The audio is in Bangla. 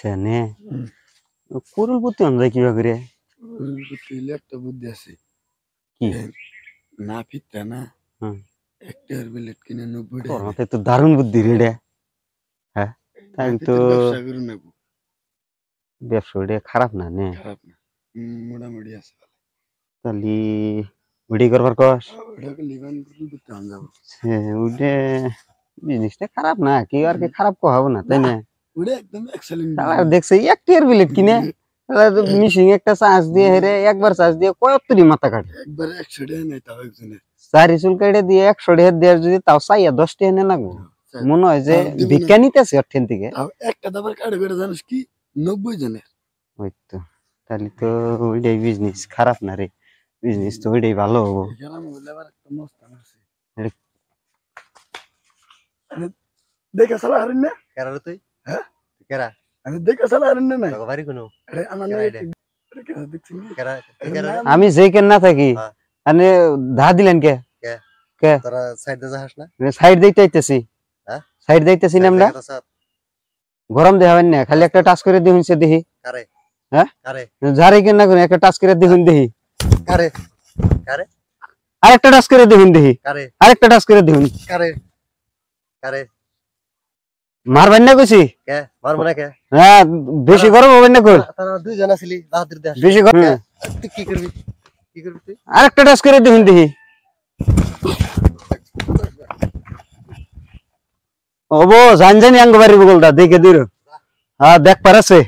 সেনে কুরুল বুদ্ধি আমরা কিবা করে একটা বুদ্ধি আছে কি না ফিরতা না একটা বিলেট কিনে 90 তোর মাথায় তো দারুণ বুদ্ধি রে হ্যাঁ তাই তো ব্যবসা করে নেব ব্যবসা খারাপ না নে খারাপ না মোটামুটি আছে তাহলে উডি করবার কস ওটাকে লিভান করে দিতে যাব উডে জিনিসটা খারাপ না কি আর কি খারাপ কো হবে না তাই না ওটা একদম এক্সেলেন্ট শালা দেখছে একটির বিলেট কিনে মিশিং একটা চার্জ দিয়ে হেরে একবার চার্জ দিয়ে কয়ত্তরি মাথা কাটে একবার 100 টাকা নেই তাও একজনে চারি চুল কেটে দিয়ে 100 টাকা দেওয়ার যদি তাও চাইয়া 10 টাকা এনে লাগবো মনে হয় যে বিজ্ঞানীতে আছে অর্থেন থেকে একটা দাবার কাটে করে জানিস কি 90 জনের ওই তো তাহলে তো ওইটাই বিজনেস খারাপ না রে বিজনেস তো ওইটাই ভালো হবো দেখে সালা হারিন না কেরা রে তুই হ্যাঁ কেরা আমি দেখে সালা হারিন না নাই বাড়ি কোনো আরে আমার কেরা কেরা আমি যেই কেন না থাকি মানে ধা দিলেন কে কে কে তোরা সাইড দে যাস না সাইড দিতে আইতেছি হ্যাঁ সাইড দিতেছি না আমরা গরম দেখাবেন না খালি একটা টাচ করে দিহুন সে দেখি কারে হ্যাঁ কারে যারে কেন না করে একটা টাচ করে দিহুন দেখি কারে কারে আরেকটা টাচ করে দিহুন দেখি কারে আরেকটা টাচ করে দিহুন কারে কারে মারবেন না কইছি কে মারবো না কে হ্যাঁ বেশি গরম হবেন না কই তোরা দুই জন আছিলি রাতের দেশ বেশি গরম তুই কি করবি তুই আরেকটা টাচ করে দিহুন দেখি ওবো জান জানি আঙ্গ বাড়ি বগলটা দেখে দিল হ্যাঁ দেখ পারাছে